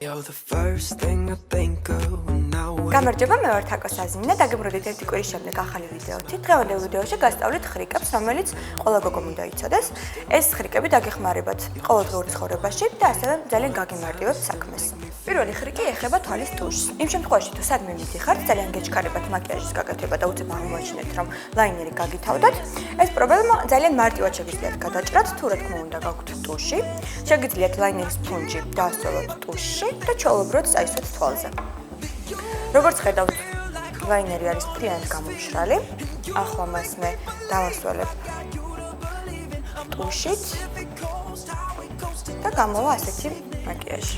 You're the first thing I think of when I wake. გამარჯობა, მე ვარ თაკო საზიმნა, დაგიბრუნდით ერთი კვირის შემდეგ ახალი ვიდეოთი. დღევანდელ ვიდეოში გასწავლით ხრიკებს, რომელიც ყველა გოგომ უნდა იცოდეს. ეს ხრიკები დაგეხმარებათ ყოველდღიურ ცხოვრებაში და ასევე ძალიან გაგიმარტივებთ საქმეს. პირველი ხრიკი ეხება თვალის ტუშს. იმ შემთხვევაში, თუ სადმე მიდიხართ, ძალიან გეჩქარებათ მაკიაჟის გაკეთება და უცებ აღმოაჩინეთ, რომ ლაინერი გაგითავდათ. ეს პრობლემა ძალიან მარტივად შეგიძლიათ გადაჭრათ, თუ რა თქმა უნდა გაქვთ ტუში. შეგიძლიათ ლაინერის სპონჯი დაასწროთ ტუშში და ჩაუბროთ წაისვათ თვალზე. როგორც ხედავთ, ლაინერი არის ფრიანად გამომშრალი. ახლა მას მე დავასვალებ ტუშით და გამოვა ასეთი მაკიაჟი.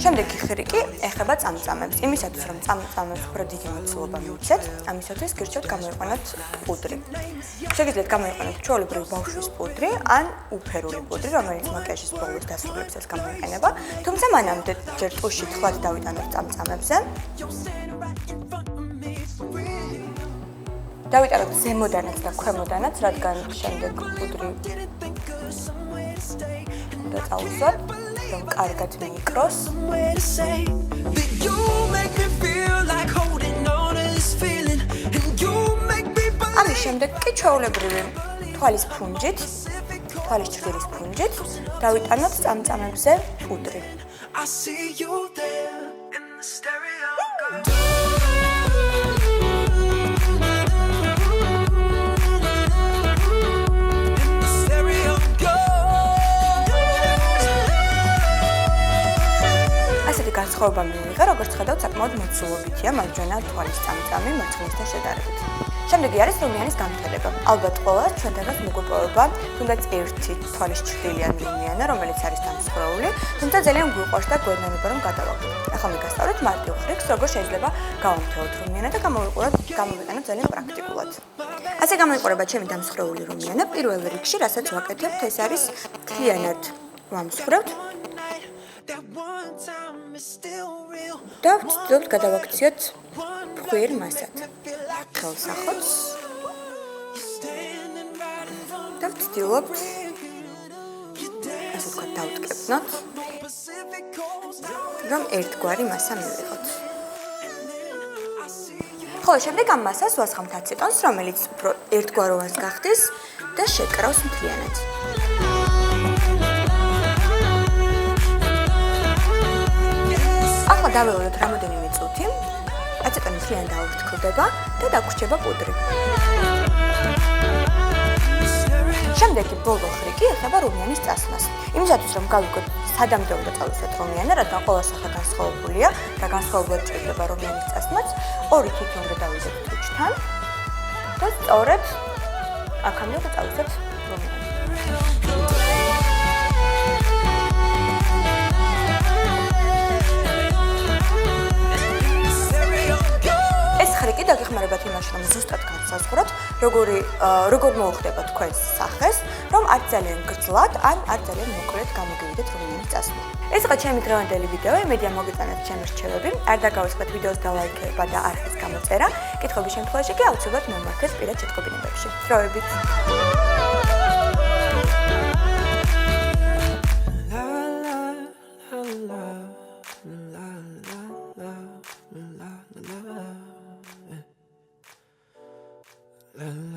შემდეგი ხრიკი ეხება წამწამებს. იმისათვის, რომ წამწამებს უფრო დიდი მოცულობა მივცეთ, ამისათვის გირჩევთ გამოიყვანოთ პუდრი. შეგიძლიათ გამოიყვანოთ ჩვეულებრივი ბავშვის პუდრი ან უფერული პუდრი, რომელიც მაკიაჟის ბოლოს დასრულებს ეს გამოიყენება. თუმცა მანამდე ჯერ ტუშით ხლად დავიტანოთ წამწამებზე. დავიტანოთ ზემოდანაც და ქვემოდანაც, რადგან შემდეგ პუდრი უნდა წაუშვათ. რომ კარგად მიიკროს. ამის შემდეგ კი ჩვეულებრივი თვალის ფუნჯით, თვალის ჭრილის ფუნჯით დავიტანოთ წამწამებზე პუდრი. განსხვავება მივიღე, როგორც ხედავთ, საკმაოდ მოცულობითია მარჯვენა თვალის წამწამი მარცხნისთან შედარებით. შემდეგი არის რუმიანის განვითარება. ალბათ ყველას ჩვენთანაც მოგვეპოვება თუნდაც ერთი თვალის ჭრილი ან რუმიანა, რომელიც არის დამსხვრეული, თუმცა ძალიან გვიყვარს და გვეუბნება რომ გადავაგდოთ. ახლა მე გასწავლეთ მარტივ ხრიკს, როგორ შეიძლება გავამთეოთ რუმიანა და გამოვიყენოთ ძალიან პრაქტიკულად. ასე გამოიყურება ჩემი დამსხვრეული რუმიანა. პირველ რიგში, რასაც ვაკეთებთ, ეს არის მთლიანად ვამსხვრევთ. და ვცდილობთ გადავაქციოთ ფხვიერ მასად. ხელსახოთს და ვცდილობთ ასე ვთქვათ დავტკეპნოთ, რომ ერთგვარი მასა მივიღოთ. ხოლო შემდეგ ამ მასას ვასხამთ აცეტონს, რომელიც უფრო ერთგვაროვანს გახდეს და შეკრავს მთლიანად. ახლა დავეულოთ რამოდენიმე წუთი, აცეტონი მთლიანად დაუვრთქლდება და დაგვრჩება პუდრი. შემდეგი ბოლო ხრიკი ეხება რუმიანის წასვლას. იმისათვის, რომ გავიგოთ, სადამდე უნდა წავისვათ რუმიანა, რადგან ყველა სახე განსხვავებულია და განსხვავებულად ჭირდება რუმიანის წასვლაც, ორი თითი უნდა დავიდეთ ტუჩთან და სწორედ აქამდე უნდა წავისვათ რუმიანა. ხრიკი დაგეხმარებათ იმაში, რომ ზუსტად განსაზღვროთ, როგორ მოუხდება თქვენს სახეს, რომ არ ძალიან გრძლად ან არ ძალიან მოკლედ გამოგივიდეთ რუმიანის წასვლა. ეს იყო ჩემი დღევანდელი ვიდეო. იმედია მოგეწონათ ჩემი რჩევები. არ დაგავიწყდეთ ვიდეოს დალაიქება და არხის გამოწერა. კითხვების შემთხვევაში კი აუცილებლად მომართეთ პირად შეტყობინებებში. დროებით. La